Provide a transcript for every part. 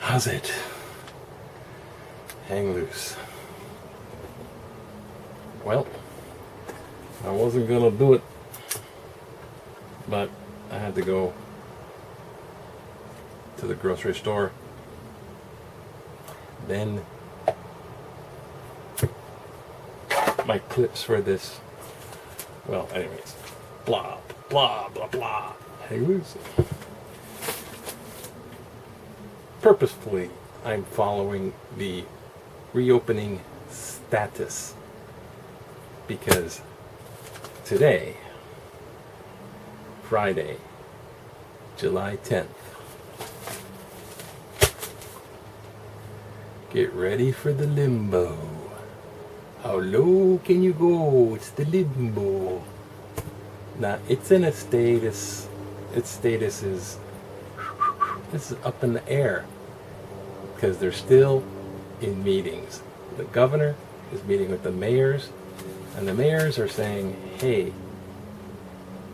How's it? Hang loose. Well, I wasn't gonna do it, but I had to go to the grocery store. Then my clips for this, well, anyways, blah, blah, blah, blah. Hang loose. Purposefully, I'm following the reopening status because today, Friday, July 10th, get ready for the Limbo. How low can you go? It's the Limbo. Now, it's in a status, its status is up in the air because they're still in meetings. The governor is meeting with the mayors, and the mayors are saying, hey,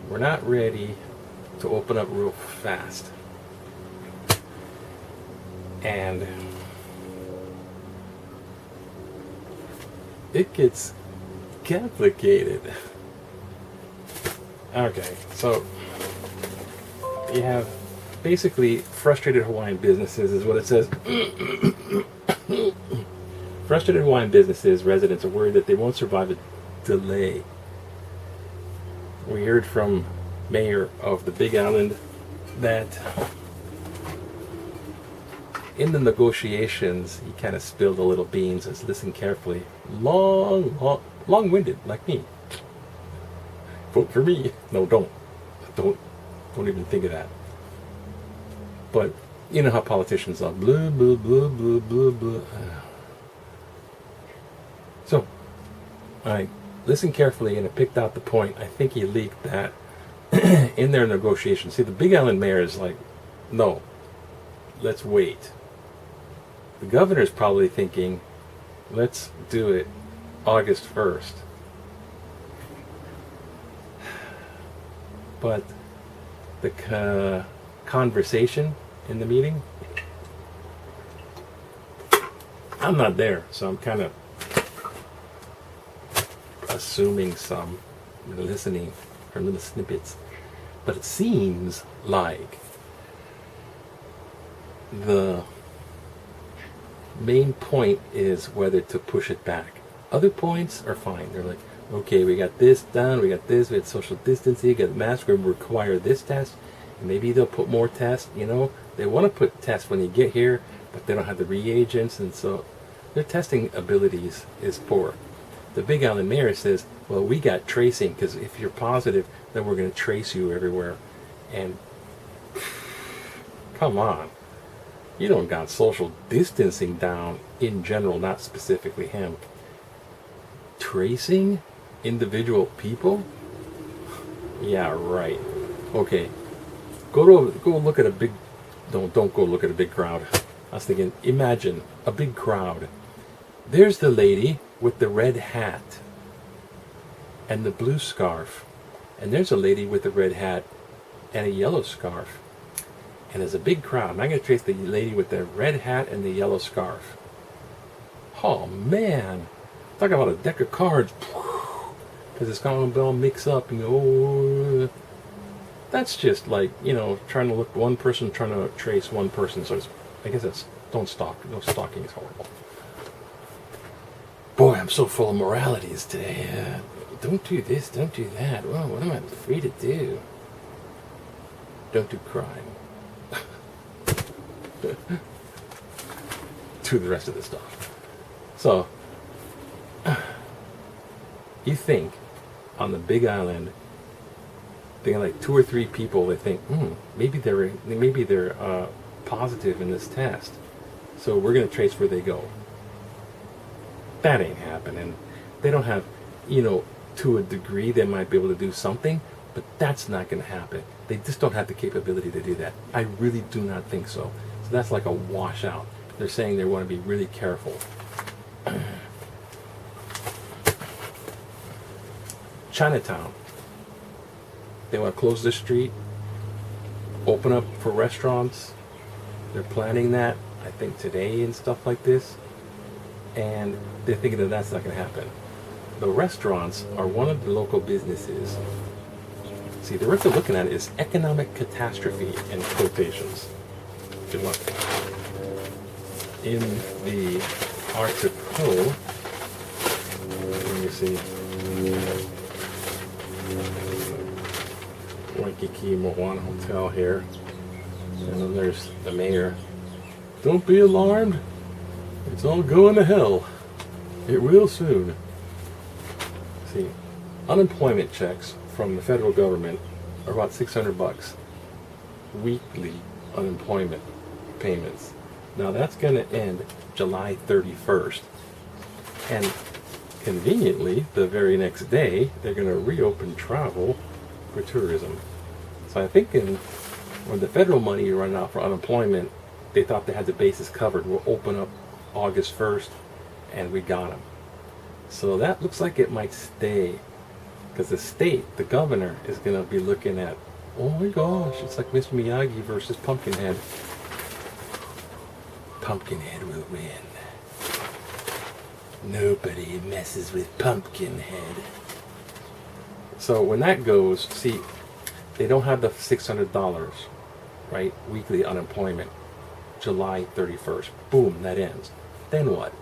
we're not ready to open up real fast. And it gets complicated. Okay, so you have basically frustrated Hawaiian businesses is what it says. Frustrated Hawaiian businesses, residents are worried that they won't survive a delay. We heard from Mayor of the Big Island that in the negotiations, he kind of spilled a little beans. Let's listen carefully. Long-winded, like me. Vote for me. No, don't even think of that. But you know how politicians are. Blah, blah, blah, blah, blah, blah. So, I listened carefully and I picked out the point. I think he leaked that in their negotiations. See, the Big Island mayor is like, no, let's wait. The governor's probably thinking, let's do it August 1st. But the conversation in the meeting, I'm not there, so I'm kind of assuming some, listening for little snippets. But it seems like the main point is whether to push it back. Other points are fine. They're like, okay, we got this done, we got this, we had social distancing, we got masks, we require this test. Maybe they'll put more tests, They want to put tests when you get here, but they don't have the reagents, and so their testing abilities is poor. The Big Island mayor says, well, we got tracing, because if you're positive, then we're going to trace you everywhere. And come on. You don't got social distancing down in general, not specifically him. Tracing individual people? Yeah, right. Okay. Go look at a big, don't go look at a big crowd. I was thinking, imagine a big crowd. There's the lady with the red hat and the blue scarf. And there's a lady with the red hat and a yellow scarf. And there's a big crowd. And I'm going to trace the lady with the red hat and the yellow scarf. Oh, man. Talk about a deck of cards. Because it's going to mix up and go... That's just like, trying to look one person, trying to trace one person. So I guess that's, don't stalk. No, stalking is horrible. Boy, I'm so full of moralities today. Don't do this, don't do that. Well, what am I free to do? Don't do crime. Do the rest of the stuff. So, you think on the Big Island, they got like 2 or 3 people that think, maybe they're positive in this test, so we're going to trace where they go. That ain't happening. They don't have, to a degree they might be able to do something, but that's not going to happen. They just don't have the capability to do that. I really do not think so. So that's like a washout. They're saying they want to be really careful. Chinatown. They want to close the street, open up for restaurants. They're planning that I think, today and stuff like this. And they're thinking that that's not going to happen. The restaurants are one of the local businesses. See, the word they're looking at is economic catastrophe in quotations. Good luck. In the article, let me see. Waikiki Moana Hotel here. And then there's the mayor. Don't be alarmed. It's all going to hell. It will soon. See, unemployment checks from the federal government are about $600 weekly unemployment payments. Now that's going to end July 31st. And conveniently, the very next day, they're going to reopen travel for tourism. So I think when the federal money ran out for unemployment, they thought they had the bases covered. We'll open up August 1st, and we got them. So that looks like it might stay, because the state, the governor, is going to be looking at, oh my gosh, it's like Mr. Miyagi versus Pumpkinhead. Pumpkinhead will win. Nobody messes with Pumpkinhead. So when that goes, see, they don't have the $600, right? Weekly unemployment. July 31st. Boom, that ends. Then what?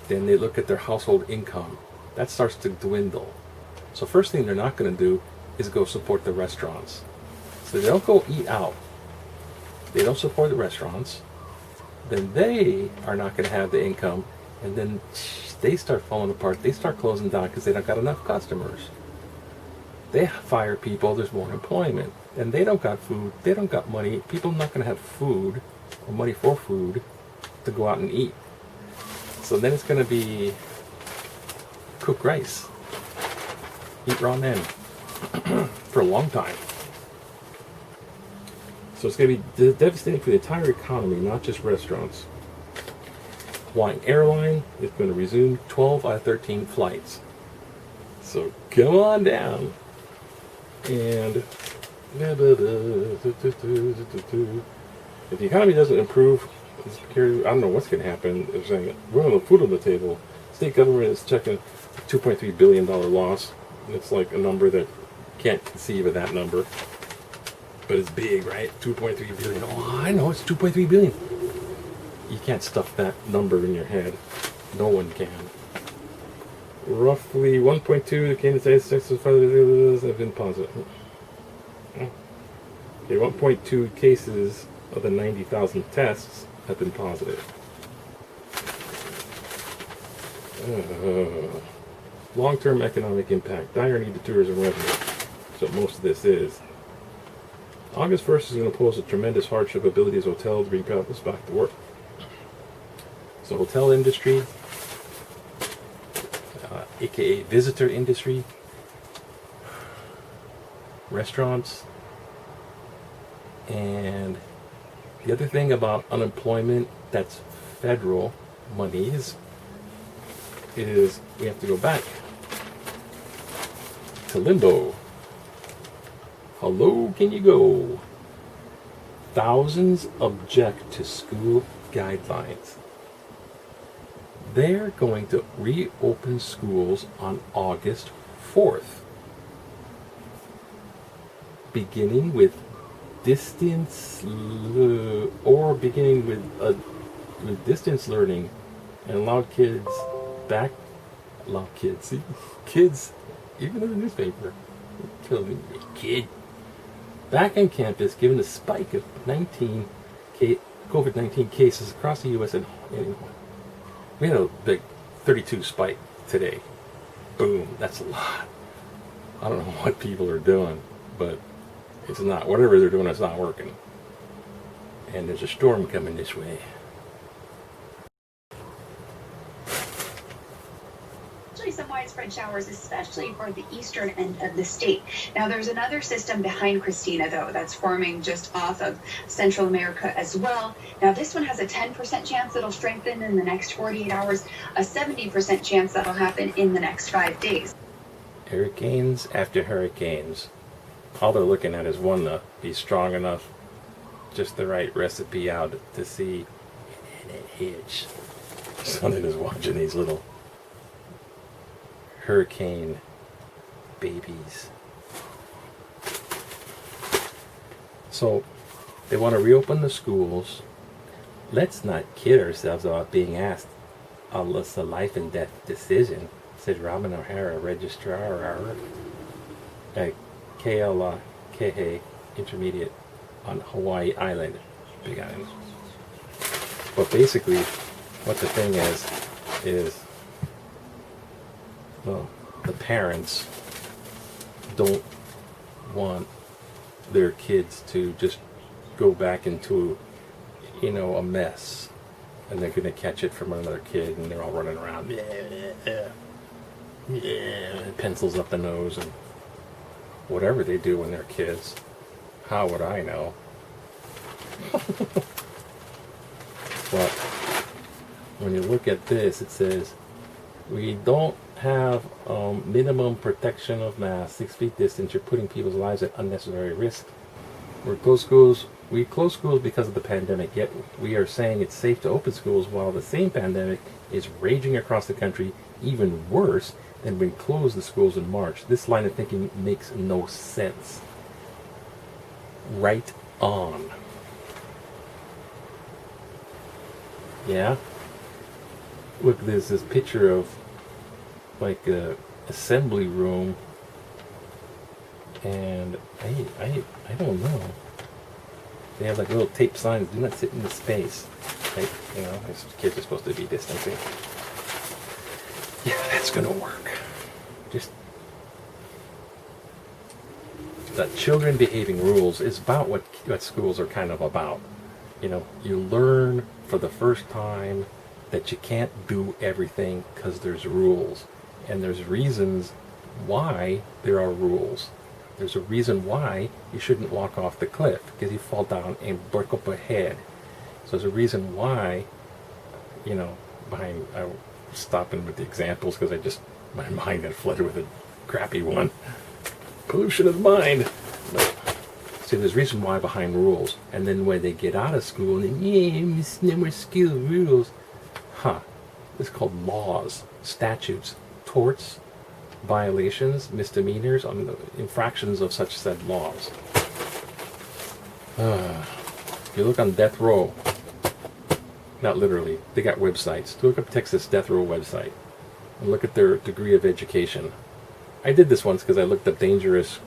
Then they look at their household income. That starts to dwindle. So first thing they're not going to do is go support the restaurants. So they don't go eat out. They don't support the restaurants. Then they are not going to have the income. And then they start falling apart. They start closing down because they don't got enough customers. They fire people. There's more employment. And they don't got food. They don't got money. People are not going to have food or money for food to go out and eat. So then it's going to be cook rice, eat ramen for a long time. So it's going to be devastating for the entire economy, not just restaurants. Hawaiian Airline is going to resume 12 out of 13 flights. So come on down. And if the economy doesn't improve, I don't know what's going to happen. They're saying we're on the food on the table. State government is checking a $2.3 billion loss. It's like a number that can't conceive of that number. But it's big, right? 2.3 billion. Oh, I know, it's 2.3 billion. You can't stuff that number in your head. No one can. Roughly 1.2 the Canadian States have been positive. Okay, 1.2 cases of the 90,000 tests have been positive. Long-term economic impact. Dire need to tourism revenue. So most of this is. August 1st is going to pose a tremendous hardship ability as hotels bring travelers back to work. So hotel industry, aka visitor industry, restaurants, and the other thing about unemployment that's federal money is we have to go back to Limbo. Hello, can you go? Thousands object to school guidelines. They're going to reopen schools on August 4th, beginning with distance with distance learning, and allow kids, even in the newspaper, killing me, kid, back on campus, given a spike of COVID-19 cases across the U.S. and we had a big 32 spike today. Boom, that's a lot. I don't know what people are doing, but it's not, whatever they're doing, it's not working. And there's a storm coming this way. Some widespread showers, especially for the eastern end of the state. Now, there's another system behind Christina, though, that's forming just off of Central America as well. Now, this one has a 10% chance it'll strengthen in the next 48 hours, a 70% chance that'll happen in the next 5 days. Hurricanes after hurricanes. All they're looking at is one to be strong enough, just the right recipe out to see it that hedge. Sonny is watching these little hurricane babies. So they want to reopen the schools. Let's not kid ourselves about being asked unless a life and death decision, said Robin O'Hara, registrar at KLKH Intermediate on Hawaii Island, Big Island. But basically, what the thing is well, the parents don't want their kids to just go back into, a mess, and they're going to catch it from another kid, and they're all running around, pencils up the nose, and whatever they do when they're kids. How would I know? But when you look at this, it says, we don't have minimum protection of masks, 6 feet distance. You're putting people's lives at unnecessary risk. We close schools because of the pandemic, yet we are saying it's safe to open schools while the same pandemic is raging across the country, even worse than when we closed the schools in March. This line of thinking makes no sense. Right on. Yeah? Look, there's this picture of like a assembly room, and I don't know. They have like little tape signs, do not sit in this space. Like, these kids are supposed to be distancing. Yeah, that's gonna work. Just the children behaving rules is about what schools are kind of about. You learn for the first time that you can't do everything because there's rules. And there's reasons why there are rules. There's a reason why you shouldn't walk off the cliff, because you fall down and break up a head. So there's a reason why, I'm stopping with the examples because my mind had flooded with a crappy one. Pollution of the mind. But, see, there's a reason why behind rules. And then when they get out of school, and then, no more school rules. It's called laws, statutes, torts, violations, misdemeanors, infractions of such said laws. If you look on death row, not literally, they got websites. Look up Texas death row website and look at their degree of education. I did this once because I looked up dangerous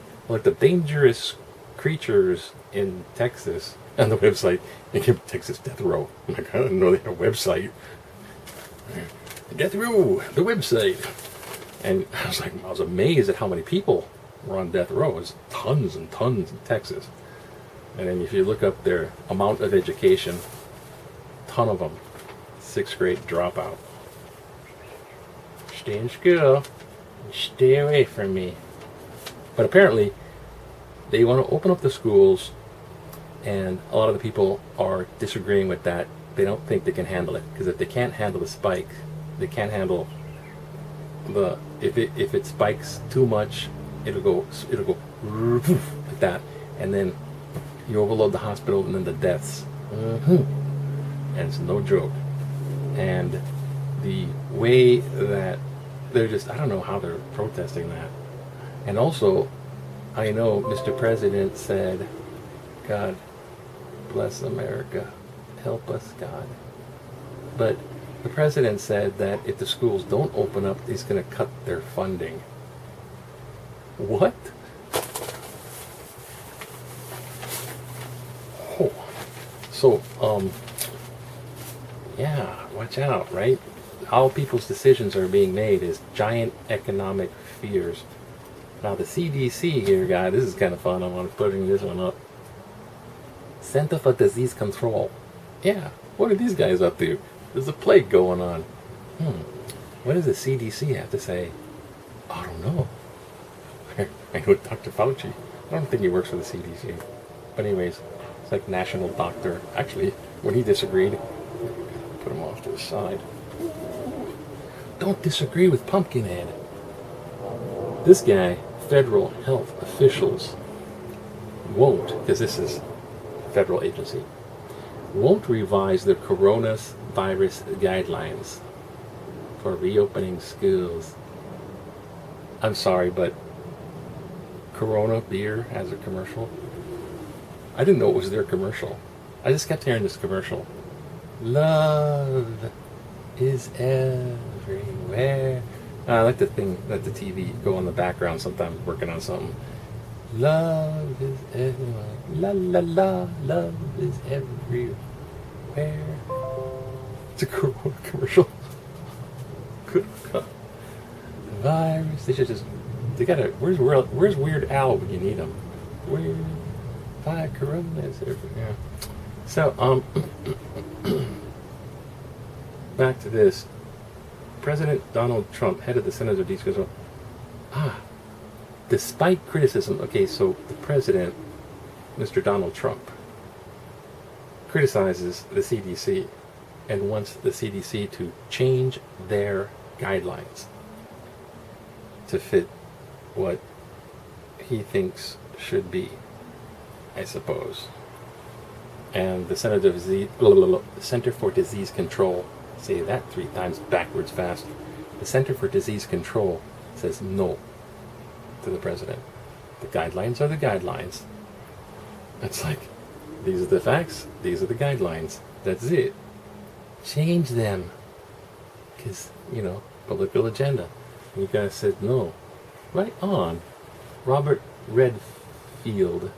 creatures in Texas on the website, and came Texas death row. I'm like, I didn't know they had a website. Death row, the website. And I was amazed at how many people were on death row. It's tons and tons in Texas. And then if you look up their amount of education, ton of them, 6th grade dropout. Stay in school, stay away from me. But apparently, they want to open up the schools, and a lot of the people are disagreeing with that. They don't think they can handle it, because if they can't handle the spike, they can't handle if it spikes too much, it'll go like that, and then you overload the hospital, and then the deaths, and it's no joke. And the way that they're I don't know how they're protesting that. And also, I know Mr. President said, God bless America, help us, God. But the president said that if the schools don't open up, he's going to cut their funding. What? Oh. So, yeah, watch out, right? How people's decisions are being made is giant economic fears. Now the CDC here, guy, this is kind of fun. I want to putting this one up. Center for Disease Control. Yeah, what are these guys up to? There's a plague going on. What does the CDC have to say? I don't know. I know Dr. Fauci. I don't think he works for the CDC. But anyways, it's like national doctor. Actually, when he disagreed, put him off to the side. Don't disagree with Pumpkinhead. This guy, federal health officials won't, because this is a federal agency, won't revise the coronavirus guidelines for reopening schools. I'm sorry, but Corona beer has a commercial. I didn't know it was their commercial. I just kept hearing this commercial. Love is everywhere. I like the thing, let the TV go on the background sometimes working on something. Love is everywhere. La la la, love is everywhere. It's a Corona commercial. Good God. Virus. They should just. They gotta. Where's Weird Al when you need him? Weird. By Corona is everywhere. So back to this. President Donald Trump, head of the Senate of DC, goes, despite criticism. Okay, so the president, Mr. Donald Trump, criticizes the CDC and wants the CDC to change their guidelines to fit what he thinks should be, I suppose. And the Center for Disease Control, say that 3 times backwards fast, the Center for Disease Control says no to the president. The guidelines are the guidelines. It's like, these are the facts, these are the guidelines, that's it. Change them. Because, political agenda. And you guys said no. Right on. Robert Redfield.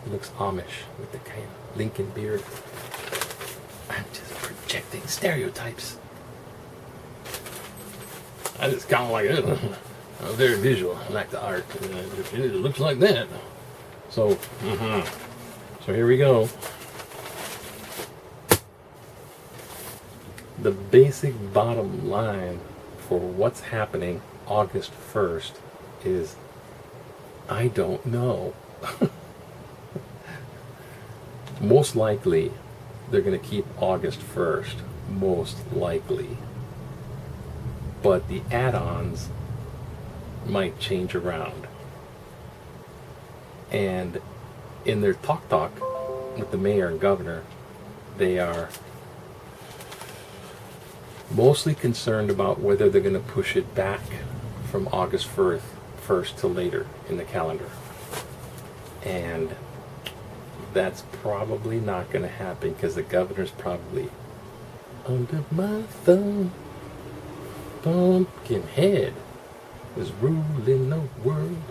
He looks Amish with the kind of Lincoln beard. I'm just projecting stereotypes. I just kind of like it. I'm very visual. I like the art. It looks like that. So, so here we go. The basic bottom line for what's happening August 1st is, I don't know. Most likely, they're going to keep August 1st. Most likely. But the add-ons might change around. And in their talk with the mayor and governor, they are mostly concerned about whether they're going to push it back from August 1st to later in the calendar. And that's probably not going to happen because the governor's probably under my thumb. Pumpkinhead is ruling the world.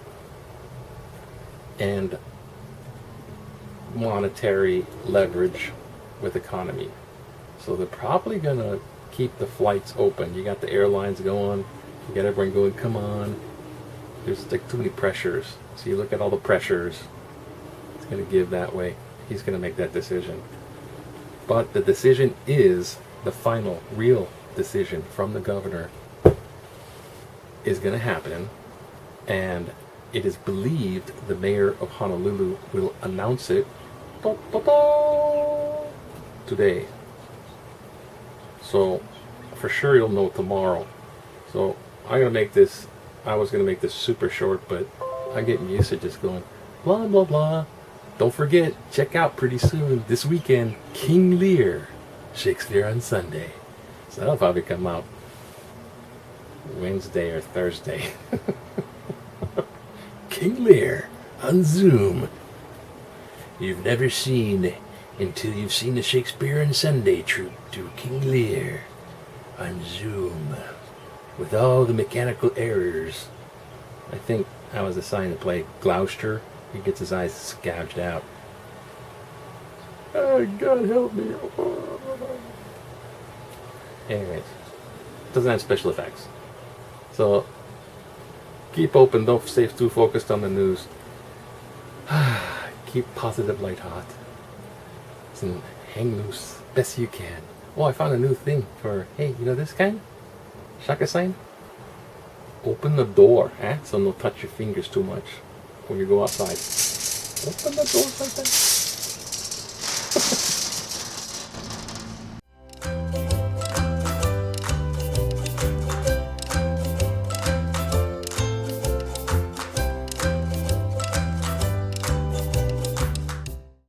And monetary leverage with economy. So they're probably going to keep the flights open. You got the airlines going. You got everyone going, come on. There's like too many pressures. So you look at all the pressures. It's going to give that way. He's going to make that decision. But the decision is the final, real decision from the governor is going to happen. And it is believed the mayor of Honolulu will announce it today. So for sure you'll know tomorrow. So I was gonna make this super short, but I'm getting used to just going blah blah blah. Don't forget, check out pretty soon this weekend, King Lear, Shakespeare on Sunday. So that'll probably come out Wednesday or Thursday. King Lear on Zoom. You've never seen until you've seen the Shakespeare on Sunday troupe do King Lear on Zoom with all the mechanical errors. I think I was assigned to play Gloucester. He gets his eyes gouged out. Oh, God help me. Anyways, doesn't have special effects. So keep open, don't stay too focused on the news. Keep positive light hot. And hang loose best you can. Oh, I found a new thing for, hey, you know this kind? Shaka sign? Open the door, so don't touch your fingers too much when you go outside. Open the doors like that.